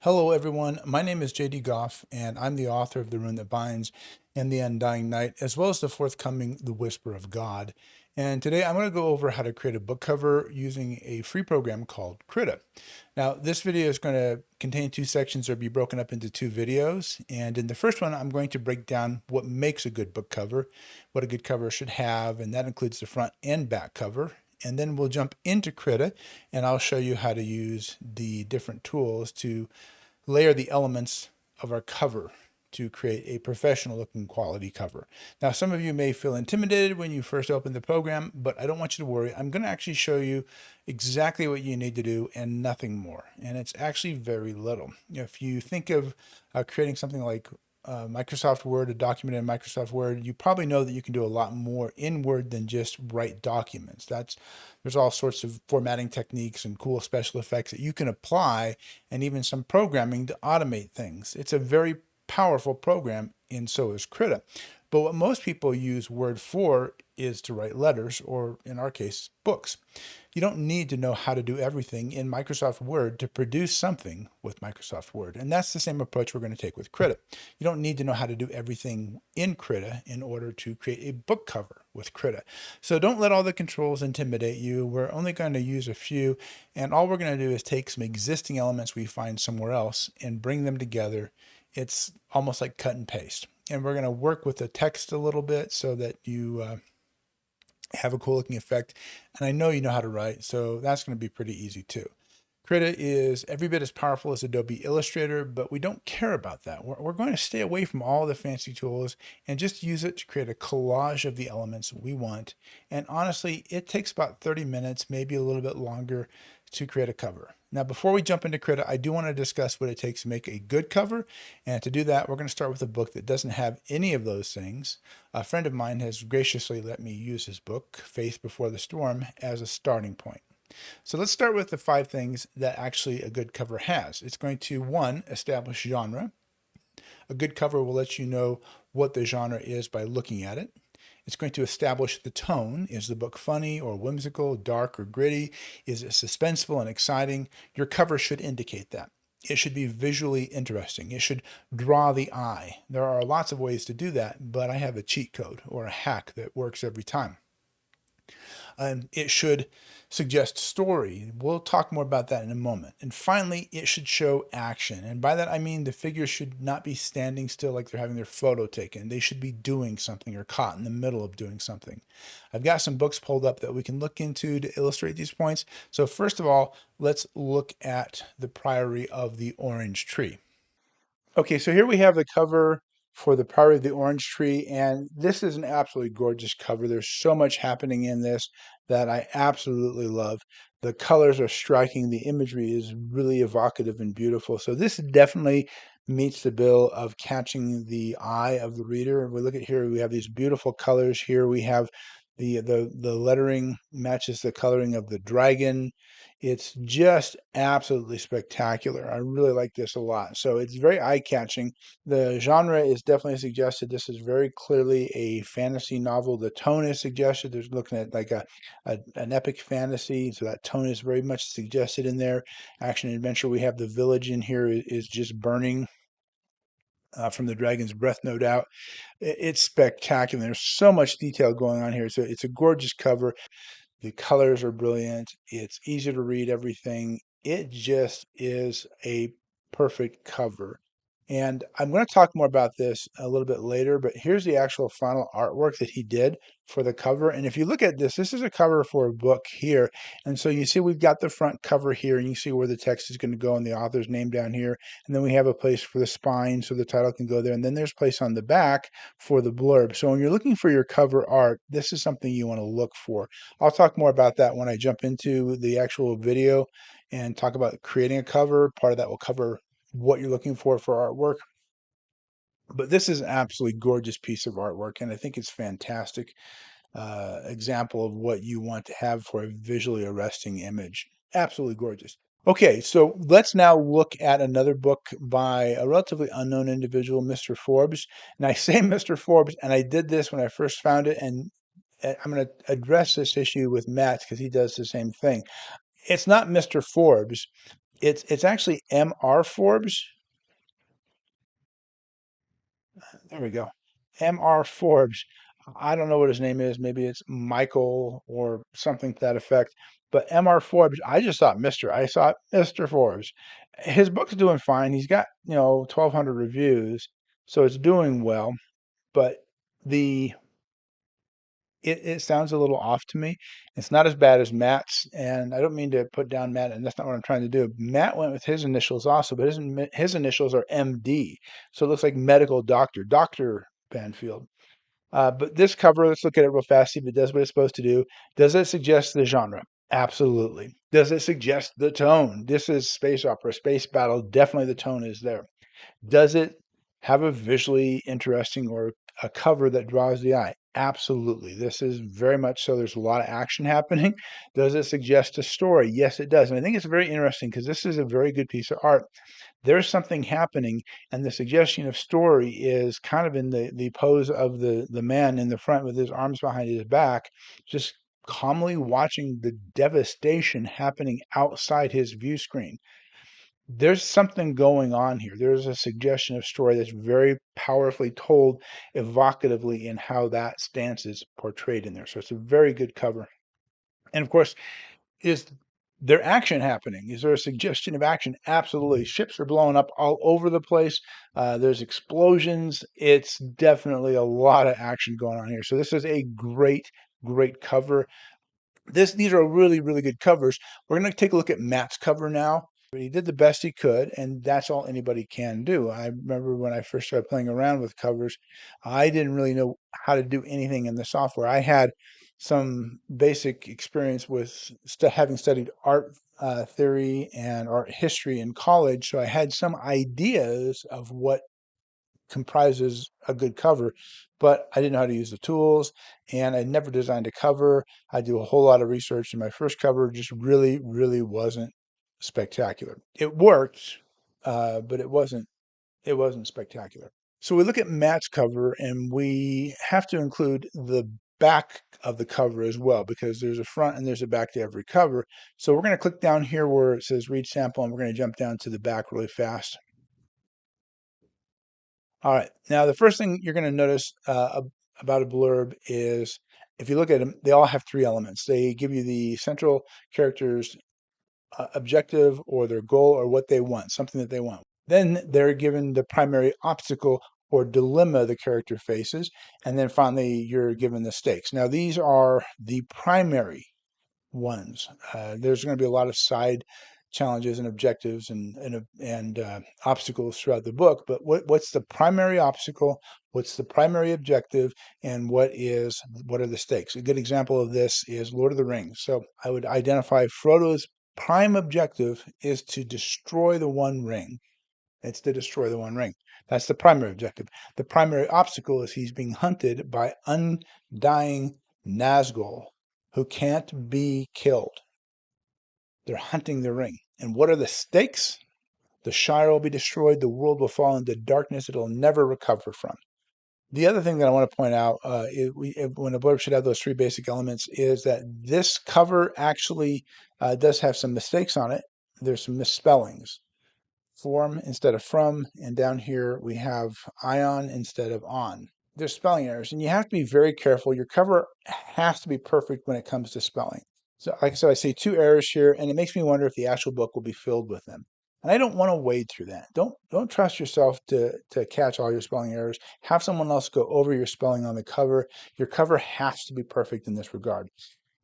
Hello, everyone. My name is JD Goff, and I'm the author of The Rune That Binds and The Undying Night, as well as the forthcoming The Whisper of God. And today I'm going to go over how to create a book cover using a free program called Krita. Now, this video is going to contain two sections or be broken up into two videos. And in the first one, I'm going to break down what makes a good book cover, what a good cover should have, and that includes the front and back cover. And then we'll jump into Krita, and I'll show you how to use the different tools to layer the elements of our cover to create a professional looking quality cover. Now, some of you may feel intimidated when you first open the program, but I don't want you to worry. I'm going to actually show you exactly what you need to do and nothing more. And it's actually very little. If you think of creating something like Microsoft Word, a document in Microsoft Word, you probably know that you can do a lot more in Word than just write documents. There's all sorts of formatting techniques and cool special effects that you can apply, and even some programming to automate things. It's a very powerful program, and so is Krita. But what most people use Word for is to write letters, or in our case, books. You don't need to know how to do everything in Microsoft Word to produce something with Microsoft Word. And that's the same approach we're going to take with Krita. You don't need to know how to do everything in Krita in order to create a book cover with Krita. So don't let all the controls intimidate you. We're only going to use a few, and all we're going to do is take some existing elements we find somewhere else and bring them together. It's almost like cut and paste. And we're going to work with the text a little bit so that you have a cool looking effect. And I know you know how to write, so that's going to be pretty easy too. Krita is every bit as powerful as Adobe Illustrator, but we don't care about that. We're going to stay away from all the fancy tools and just use it to create a collage of the elements we want. And honestly, it takes about 30 minutes, maybe a little bit longer, to create a cover. Now, before we jump into Krita, I do want to discuss what it takes to make a good cover. And to do that, we're going to start with a book that doesn't have any of those things. A friend of mine has graciously let me use his book, Faith Before the Storm, as a starting point. So let's start with the 5 things that actually a good cover has. It's going to, 1, establish genre. A good cover will let you know what the genre is by looking at it. It's going to establish the tone. Is the book funny or whimsical, dark or gritty? Is it suspenseful and exciting? Your cover should indicate that. It should be visually interesting. It should draw the eye. There are lots of ways to do that, but I have a cheat code or a hack that works every time. It should suggest story. We'll talk more about that in a moment. And finally, it should show action. And by that, I mean the figures should not be standing still like they're having their photo taken. They should be doing something or caught in the middle of doing something. I've got some books pulled up that we can look into to illustrate these points. So first of all, let's look at the Priory of the Orange Tree. Okay, so here we have the cover for the Priory of the Orange Tree, and this is an absolutely gorgeous cover. There's so much happening in this that I absolutely love. The colors are striking. The imagery is really evocative and beautiful. So this definitely meets the bill of catching the eye of the reader. If we look at here, we have these beautiful colors. Here we have the lettering matches the coloring of the dragon. It's just absolutely spectacular. I really like this a lot. So it's very eye-catching. The genre is definitely suggested. This is very clearly a fantasy novel. The tone is suggested. There's looking at like an epic fantasy, so that tone is very much suggested in there. Action and adventure. We have the village in here is just burning. From the dragon's breath, no doubt. It's spectacular. There's so much detail going on here. So it's a gorgeous cover. The colors are brilliant. It's easy to read everything. It just is a perfect cover. And I'm going to talk more about this a little bit later, but here's the actual final artwork that he did for the cover. And if you look at this, this is a cover for a book here. And so you see we've got the front cover here, and you see where the text is going to go and the author's name down here. And then we have a place for the spine so the title can go there. And then there's a place on the back for the blurb. So when you're looking for your cover art, this is something you want to look for. I'll talk more about that when I jump into the actual video and talk about creating a cover. Part of that will cover what you're looking for artwork. But this is an absolutely gorgeous piece of artwork, and I think it's fantastic example of what you want to have for a visually arresting image. Absolutely gorgeous. Okay, so let's now look at another book by a relatively unknown individual, Mr. Forbes. And I say Mr. Forbes, and I did this when I first found it, and I'm going to address this issue with Matt because he does the same thing. It's not Mr. Forbes. It's actually M.R. Forbes. There we go. M.R. Forbes. I don't know what his name is. Maybe it's Michael or something to that effect. But M.R. Forbes, I just thought Mr. I saw Mr. Forbes. His book's doing fine. He's got, 1,200 reviews, so it's doing well. But the it sounds a little off to me. It's not as bad as Matt's, and I don't mean to put down Matt, and that's not what I'm trying to do. Matt went with his initials also, but his initials are MD, so it looks like medical doctor, Doctor Banfield. But this cover, let's look at it real fast, see if it does what it's supposed to do. Does it suggest the genre? Absolutely. Does it suggest the tone? This is space opera, space battle. Definitely the tone is there. Does it have a visually interesting or a cover that draws the eye? Absolutely. This is very much so. There's a lot of action happening. Does it suggest a story? Yes, it does. And I think it's very interesting because this is a very good piece of art. There's something happening, and the suggestion of story is kind of in the pose of the man in the front with his arms behind his back, just calmly watching the devastation happening outside his view screen. There's something going on here. There's a suggestion of story that's very powerfully told evocatively in how that stance is portrayed in there. So it's a very good cover. And of course, is there action happening? Is there a suggestion of action? Absolutely. Ships are blowing up all over the place. There's explosions. It's definitely a lot of action going on here. So this is a great, great cover. These are really, really good covers. We're going to take a look at Matt's cover now. He did the best he could, and that's all anybody can do. I remember when I first started playing around with covers, I didn't really know how to do anything in the software. I had some basic experience with having studied art theory and art history in college, so I had some ideas of what comprises a good cover, but I didn't know how to use the tools, and I never designed a cover. I do a whole lot of research, and my first cover just really, really wasn't spectacular. It worked, but it wasn't spectacular. So we look at Matt's cover, and we have to include the back of the cover as well, because there's a front and there's a back to every cover. So we're going to click down here where it says read sample, and we're going to jump down to the back really fast. All right. Now, the first thing you're going to notice about a blurb is if you look at them, they all have three elements. They give you the central character's objective or their goal or what they want, something that they want. Then they're given the primary obstacle or dilemma the character faces. And then finally, you're given the stakes. Now, these are the primary ones. There's going to be a lot of side challenges and objectives and obstacles throughout the book. But what's the primary obstacle? What's the primary objective? And what are the stakes? A good example of this is Lord of the Rings. So I would identify Frodo's prime objective is to destroy the One Ring. It's to destroy the One Ring. That's the primary objective. The primary obstacle is he's being hunted by undying Nazgul who can't be killed. They're hunting the ring. And what are the stakes? The Shire will be destroyed. The world will fall into darkness it'll never recover from. The other thing that I want to point out, when a blurb should have those three basic elements, is that this cover actually does have some mistakes on it. There's some misspellings. Form instead of from, and down here we have ion instead of on. There's spelling errors, and you have to be very careful. Your cover has to be perfect when it comes to spelling. So, like I said, I see two errors here, and it makes me wonder if the actual book will be filled with them. And I don't want to wade through that. Don't trust yourself to catch all your spelling errors. Have someone else go over your spelling on the cover. Your cover has to be perfect in this regard.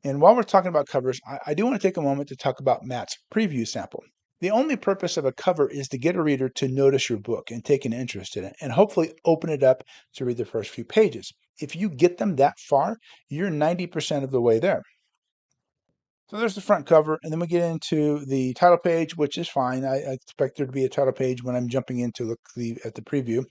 And while we're talking about covers, I do want to take a moment to talk about Matt's preview sample. The only purpose of a cover is to get a reader to notice your book and take an interest in it, and hopefully open it up to read the first few pages. If you get them that far, you're 90% of the way there. So there's the front cover, and then we get into the title page, which is fine. I expect there to be a title page when I'm jumping in to look at the preview.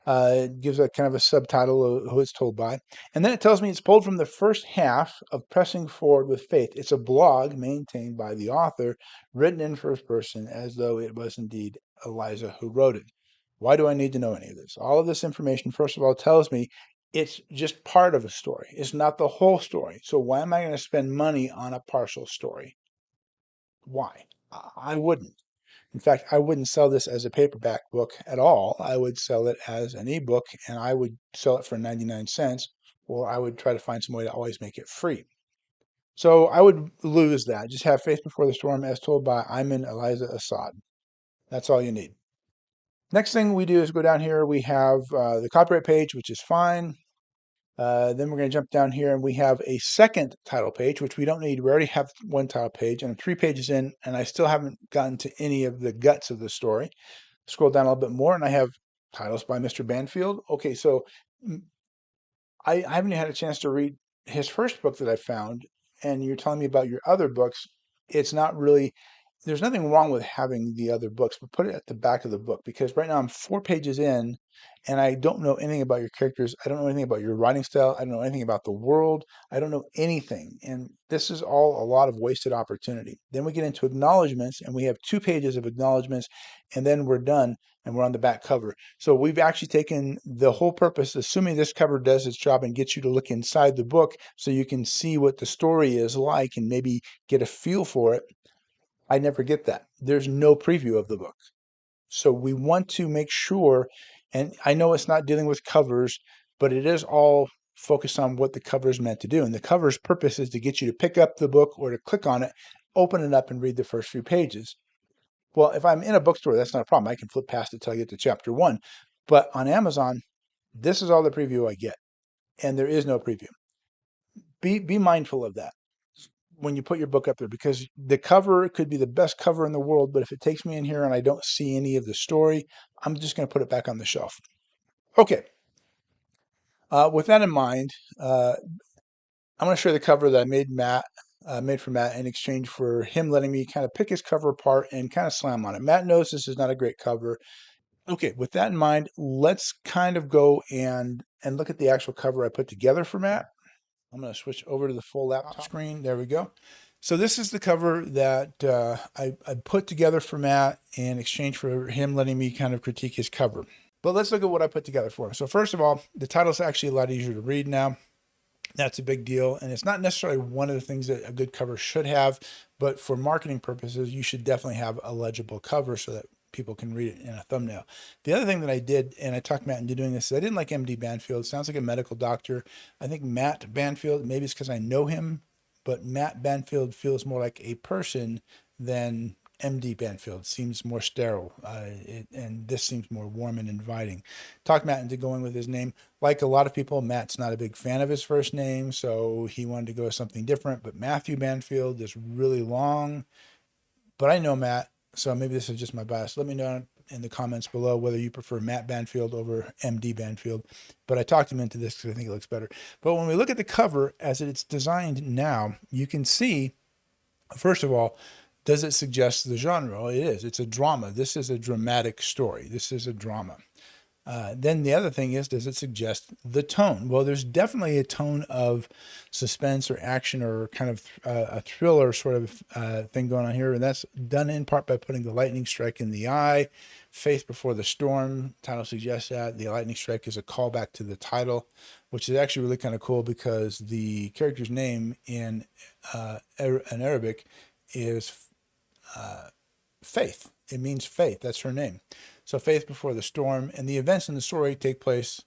It gives a kind of a subtitle of who it's told by. And then it tells me it's pulled from the first half of Pressing Forward with Faith. It's a blog maintained by the author, written in first person as though it was indeed Eliza who wrote it. Why do I need to know any of this? All of this information, first of all, tells me it's just part of a story. It's not the whole story. So why am I going to spend money on a partial story? Why? I wouldn't. In fact, I wouldn't sell this as a paperback book at all. I would sell it as an ebook, and I would sell it for 99 cents, or I would try to find some way to always make it free. So I would lose that. Just have Faith Before the Storm as told by Ayman Eliza Assad. That's all you need. Next thing we do is go down here. We have the copyright page, which is fine. Then we're going to jump down here and we have a second title page, which we don't need. We already have one title page and I'm 3 pages in and I still haven't gotten to any of the guts of the story. Scroll down a little bit more and I have titles by Mr. Banfield. Okay, so I haven't had a chance to read his first book that I found, and you're telling me about your other books. It's not really, there's nothing wrong with having the other books, but put it at the back of the book because right now I'm 4 pages in and I don't know anything about your characters. I don't know anything about your writing style. I don't know anything about the world. I don't know anything. And this is all a lot of wasted opportunity. Then we get into acknowledgments and we have 2 pages of acknowledgments and then we're done and we're on the back cover. So we've actually taken the whole purpose, assuming this cover does its job and gets you to look inside the book so you can see what the story is like and maybe get a feel for it. I never get that. There's no preview of the book. So we want to make sure, and I know it's not dealing with covers, but it is all focused on what the cover is meant to do. And the cover's purpose is to get you to pick up the book or to click on it, open it up and read the first few pages. Well, if I'm in a bookstore, that's not a problem. I can flip past it till I get to chapter 1. But on Amazon, this is all the preview I get, and there is no preview. Be mindful of that when you put your book up there because the cover could be the best cover in the world, but if it takes me in here and I don't see any of the story, I'm just going to put it back on the shelf. Okay. With that in mind, I'm going to show you the cover that I made for Matt in exchange for him letting me kind of pick his cover apart and kind of slam on it. Matt knows this is not a great cover. Okay, with that in mind, let's kind of go and look at the actual cover I put together for Matt. I'm going to switch over to the full laptop screen. There we go. So this is the cover that I put together for Matt in exchange for him letting me kind of critique his cover. But let's look at what I put together for him. So first of all, the title's actually a lot easier to read now. That's a big deal. And it's not necessarily one of the things that a good cover should have, but for marketing purposes, you should definitely have a legible cover so that people can read it in a thumbnail. The other thing that I did, and I talked Matt into doing this, is I didn't like MD Banfield. Sounds like a medical doctor. I think Matt Banfield, maybe it's because I know him, but Matt Banfield feels more like a person than MD Banfield. Seems more sterile, and this seems more warm and inviting. Talked Matt into going with his name. Like a lot of people, Matt's not a big fan of his first name, so he wanted to go with something different. But Matthew Banfield is really long, but I know Matt, so maybe this is just my bias. Let me know in the comments below whether you prefer Matt Banfield over MD Banfield. But I talked him into this because I think it looks better. But when we look at the cover as it's designed now, you can see, first of all, does it suggest the genre? Well, it is. It's a drama. This is a dramatic story. This is a drama. Then the other thing is, does it suggest the tone? Well, there's definitely a tone of suspense or action or kind of a thriller sort of thing going on here. And that's done in part by putting the lightning strike in the eye. Faith Before the Storm, title suggests that. The lightning strike is a callback to the title, which is actually really kind of cool because the character's name in Arabic is Faith. It means faith. That's her name. So Faith Before the Storm, and the events in the story take place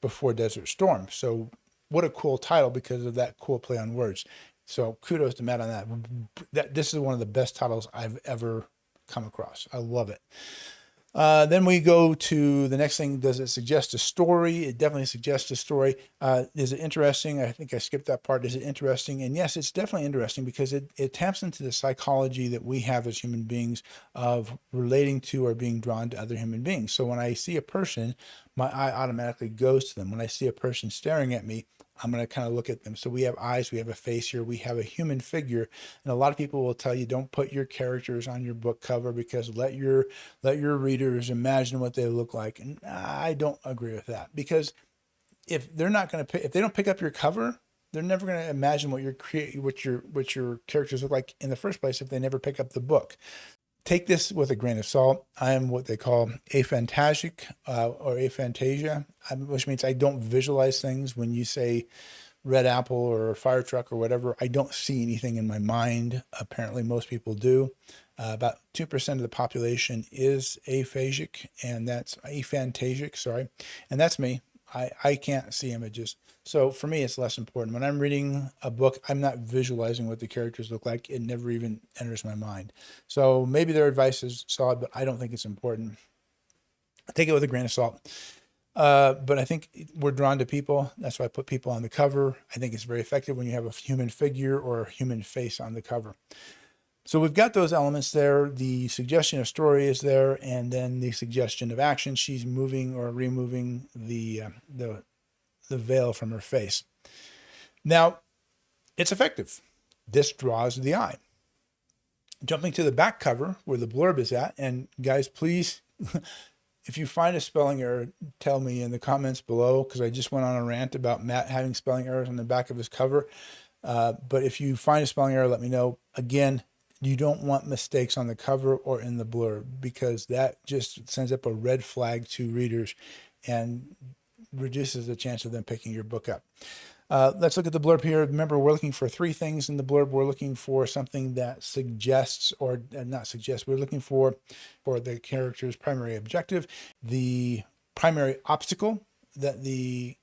before Desert Storm. So what a cool title because of that cool play on words. So kudos to Matt on that. This is one of the best titles I've ever come across. I love it. Then we go to the next thing. Does it suggest a story? It definitely suggests a story. Is it interesting? I think I skipped that part. Is it interesting? And yes, it's definitely interesting because it taps into the psychology that we have as human beings of relating to or being drawn to other human beings. So when I see a person, my eye automatically goes to them. When I see a person staring at me, I'm going to kind of look at them. So we have eyes, we have a face here, we have a human figure. And a lot of people will tell you, don't put your characters on your book cover because let your readers imagine what they look like. And I don't agree with that because if they're not going to, if they don't pick up your cover, they're never going to imagine what your characters look like in the first place if they never pick up the book. Take this with a grain of salt. I am what they call aphantasic or aphantasia, which means I don't visualize things. When you say red apple or a fire truck or whatever, I don't see anything in my mind. Apparently most people do. About 2% of the population is aphasic, and that's aphantasic, sorry. And that's me. I can't see images. So for me, it's less important. When I'm reading a book, I'm not visualizing what the characters look like. It never even enters my mind. So maybe their advice is solid, but I don't think it's important. I take it with a grain of salt. But I think we're drawn to people. That's why I put people on the cover. I think it's very effective when you have a human figure or a human face on the cover. So we've got those elements there. The suggestion of story is there, and then the suggestion of action. She's moving or removing the veil from her face. Now, it's effective. This draws the eye. Jumping to the back cover where the blurb is at, and guys, please, if you find a spelling error, tell me in the comments below, because I just went on a rant about Matt having spelling errors on the back of his cover. But if you find a spelling error, let me know. Again, you don't want mistakes on the cover or in the blurb, because that just sends up a red flag to readers and reduces the chance of them picking your book up. Let's look at the blurb here. Remember, we're looking for three things in the blurb. We're looking for something that suggests, or not suggests, we're looking for the character's primary objective, the primary obstacle that the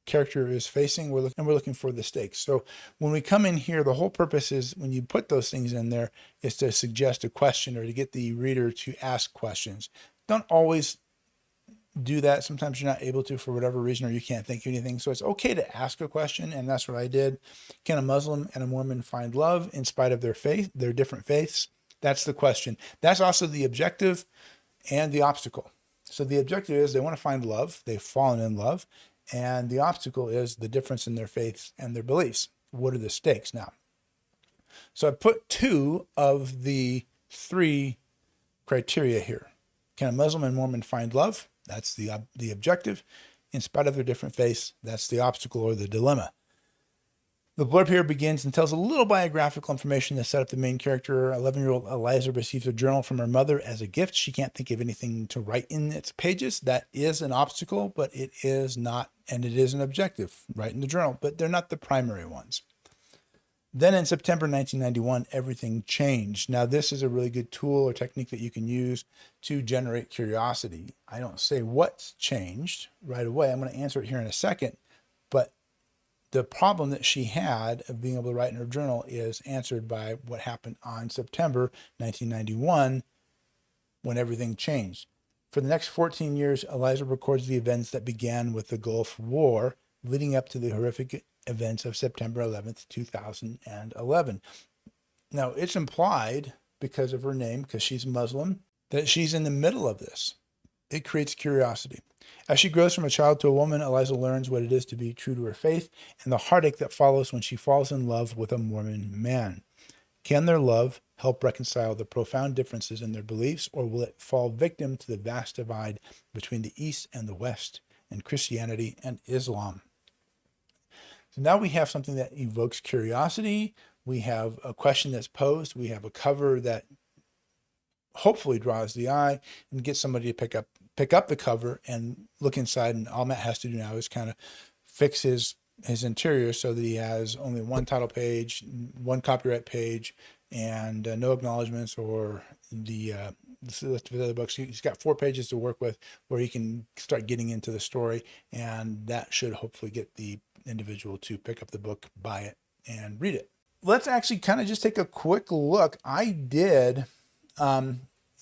character is facing, and we're looking for the stakes. So when we come in here, the whole purpose is, when you put those things in there, is to suggest a question or to get the reader to ask questions. Don't always do that. Sometimes you're not able to for whatever reason, or you can't think of anything. So it's okay to ask a question, and that's what I did. Can a Muslim and a Mormon find love in spite of their faith, their different faiths? That's the question. That's also the objective and the obstacle. So the objective is they want to find love. They've fallen in love. And the obstacle is the difference in their faiths and their beliefs. What are the stakes now? So I put 2 of the 3 criteria here. Can a Muslim and Mormon find love? That's the objective. In spite of their different faiths, that's the obstacle or the dilemma. The blurb here begins and tells a little biographical information to set up the main character. 11-year-old Eliza receives a journal from her mother as a gift. She can't think of anything to write in its pages. That is an obstacle, but it is not, and it is an objective. Write in the journal, but they're not the primary ones. Then in September 1991, everything changed. Now, this is a really good tool or technique that you can use to generate curiosity. I don't say what's changed right away. I'm going to answer it here in a second, but the problem that she had of being able to write in her journal is answered by what happened on September 1991, when everything changed. For the next 14 years, Eliza records the events that began with the Gulf War, leading up to the horrific events of September 11th, 2011. Now, it's implied, because of her name, because she's Muslim, that she's in the middle of this. It creates curiosity. As she grows from a child to a woman, Eliza learns what it is to be true to her faith and the heartache that follows when she falls in love with a Mormon man. Can their love help reconcile the profound differences in their beliefs, or will it fall victim to the vast divide between the East and the West, and Christianity and Islam? So now we have something that evokes curiosity. We have a question that's posed. We have a cover that hopefully draws the eye and gets somebody to pick up the cover and look inside. And all Matt has to do now is kind of fix his interior so that he has only one title page, one copyright page, and no acknowledgments or the list of other books. He's got 4 pages to work with where he can start getting into the story, and that should hopefully get the individual to pick up the book, buy it, and read it. Let's actually kind of just take a quick look. I did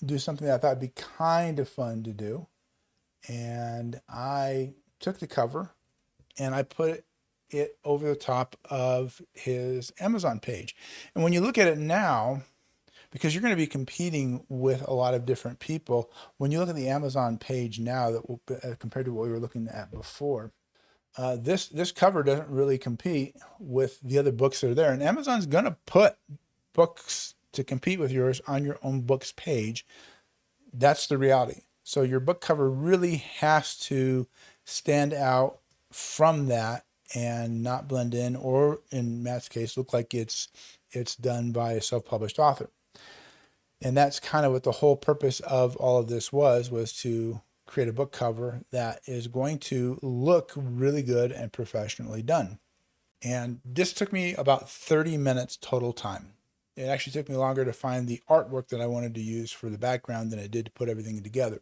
do something that I thought would be kind of fun to do. And I took the cover and I put it over the top of his Amazon page. And when you look at it now, because you're going to be competing with a lot of different people, when you look at the Amazon page now, that compared to what we were looking at before, this cover doesn't really compete with the other books that are there. And Amazon's going to put books to compete with yours on your own book's page. That's the reality. So your book cover really has to stand out from that and not blend in, or in Matt's case, look like it's done by a self-published author. And that's kind of what the whole purpose of all of this was to create a book cover that is going to look really good and professionally done. And this took me about 30 minutes total time. It actually took me longer to find the artwork that I wanted to use for the background than it did to put everything together.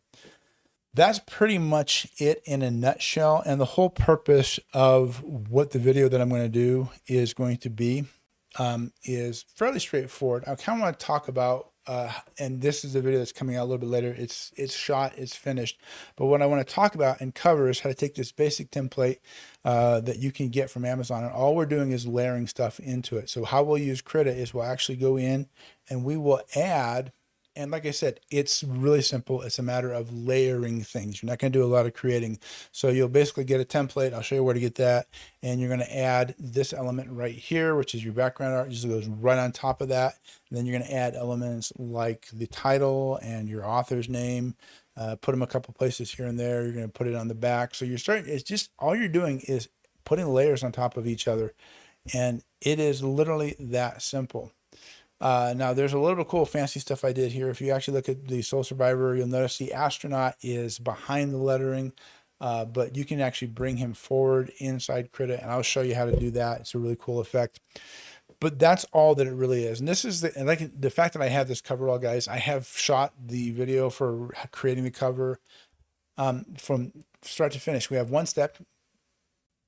That's pretty much it in a nutshell. And the whole purpose of what the video that I'm going to do is going to be is fairly straightforward. I kind of want to talk about, and this is the video that's coming out a little bit later. It's shot, it's finished. But what I want to talk about and cover is how to take this basic template that you can get from Amazon, and all we're doing is layering stuff into it. So how we'll use Krita is we'll actually go in and we will add. And like I said, it's really simple. It's a matter of layering things. You're not going to do a lot of creating. So you'll basically get a template. I'll show you where to get that. And you're going to add this element right here, which is your background art. It just goes right on top of that. And then you're going to add elements like the title and your author's name. Put them a couple places here and there. You're going to put it on the back. So you're starting, it's just, all you're doing is putting layers on top of each other. And it is literally that simple. Now there's a little bit of cool fancy stuff I did here. If you actually look at the Soul Survivor, you'll notice the astronaut is behind the lettering, but you can actually bring him forward inside Krita, and I'll show you how to do that. It's a really cool effect. But that's all that it really is. And this is and like the fact that I have this cover all, guys, I have shot the video for creating the cover from start to finish. We have one step: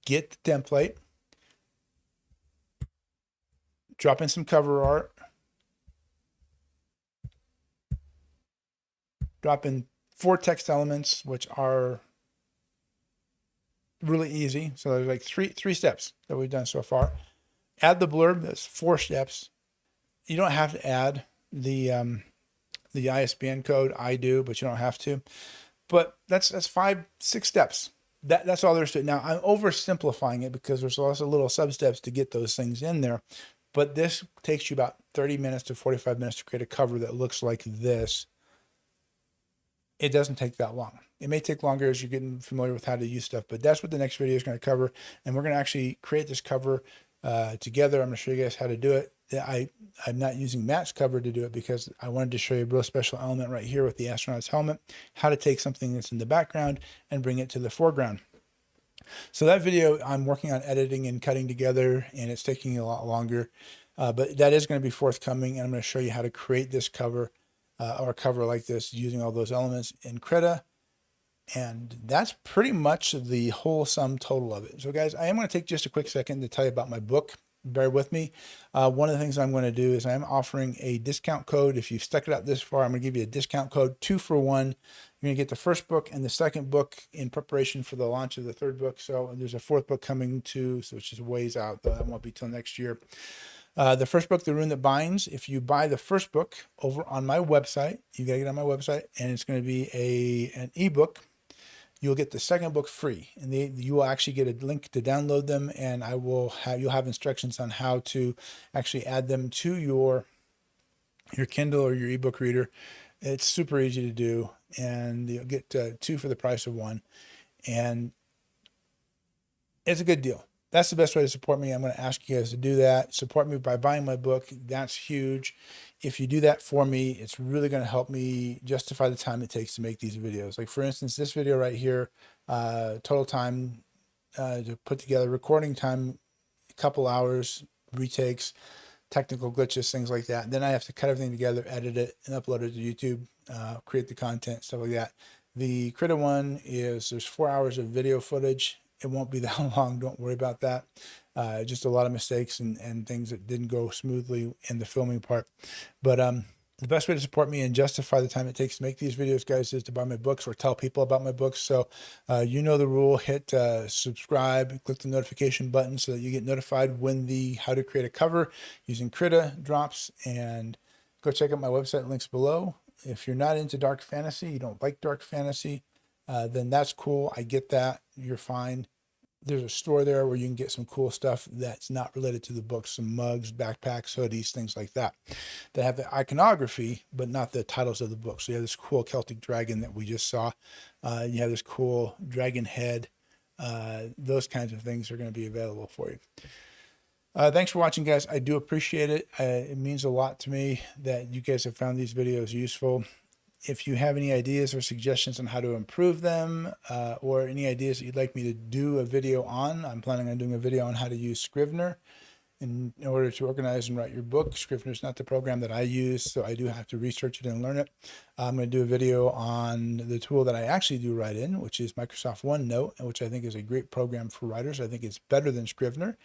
get the template, drop in some cover art, drop in 4 text elements, which are really easy. So there's like three steps that we've done so far. Add the blurb. That's 4 steps. You don't have to add the ISBN code. I do, but you don't have to. But that's 5, 6 steps. That's all there is to it. Now I'm oversimplifying it because there's lots of little sub steps to get those things in there. But this takes you about 30 minutes to 45 minutes to create a cover that looks like this. It doesn't take that long. It may take longer as you're getting familiar with how to use stuff, but that's what the next video is going to cover. And we're going to actually create this cover together. I'm going to show you guys how to do it. I'm not using Matt's cover to do it because I wanted to show you a real special element right here with the astronaut's helmet, how to take something that's in the background and bring it to the foreground. So that video I'm working on editing and cutting together, and it's taking a lot longer, but that is going to be forthcoming. And I'm going to show you how to create this cover or cover like this using all those elements in Krita. And that's pretty much the whole sum total of it. So guys, I am going to take just a quick second to tell you about my book. Bear with me. One of the things I'm going to do is I'm offering a discount code. If you've stuck it out this far, I'm going to give you a discount code, 2 for 1. You're going to get the first book and the second book in preparation for the launch of the third book. So there's a 4th book coming too, so it's just ways out, though that won't be till next year. The first book, The Rune That Binds, if you buy the first book over on my website, you got to get on my website, and it's going to be an ebook. You'll get the second book free, and you will actually get a link to download them, and you'll have instructions on how to actually add them to your Kindle or your ebook reader. It's super easy to do, and you'll get 2 for the price of 1, and it's a good deal. That's the best way to support me. I'm going to ask you guys to do that. Support me by buying my book. That's huge. If you do that for me, it's really going to help me justify the time it takes to make these videos. Like for instance, this video right here, total time to put together, recording time, a couple hours, retakes, technical glitches, things like that. Then I have to cut everything together, edit it, and upload it to YouTube, create the content, stuff like that. The Krita one there's 4 hours of video footage. It won't be that long. Don't worry about that. Just a lot of mistakes and things that didn't go smoothly in the filming part. But the best way to support me and justify the time it takes to make these videos, guys, is to buy my books or tell people about my books. So you know the rule. Hit subscribe, click the notification button so that you get notified when the how to create a cover using Krita drops. And go check out my website, links below. If you're not into dark fantasy, you don't like dark fantasy, then that's cool. I get that. You're fine. There's a store there where you can get some cool stuff that's not related to the book, some mugs, backpacks, hoodies, things like that have the iconography, but not the titles of the book. So you have this cool Celtic dragon that we just saw. You have this cool dragon head. Those kinds of things are going to be available for you. Thanks for watching, guys. I do appreciate it. It means a lot to me that you guys have found these videos useful. If you have any ideas or suggestions on how to improve them, or any ideas that you'd like me to do a video on, I'm planning on doing a video on how to use Scrivener in order to organize and write your book. Scrivener is not the program that I use, so I do have to research it and learn it. I'm going to do a video on the tool that I actually do write in, which is Microsoft OneNote, which I think is a great program for writers. I think it's better than Scrivener.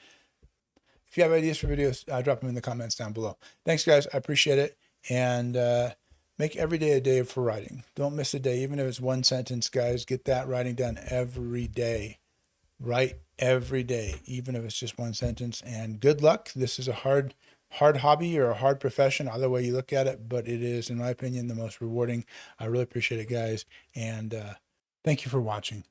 If you have ideas for videos, drop them in the comments down below. Thanks, guys. I appreciate it. And make every day a day for writing. Don't miss a day, even if it's one sentence, guys. Get that writing done every day. Write every day, even if it's just one sentence. And good luck. This is a hard hobby or a hard profession, either way you look at it, but it is, in my opinion, the most rewarding. I really appreciate it, guys. And thank you for watching.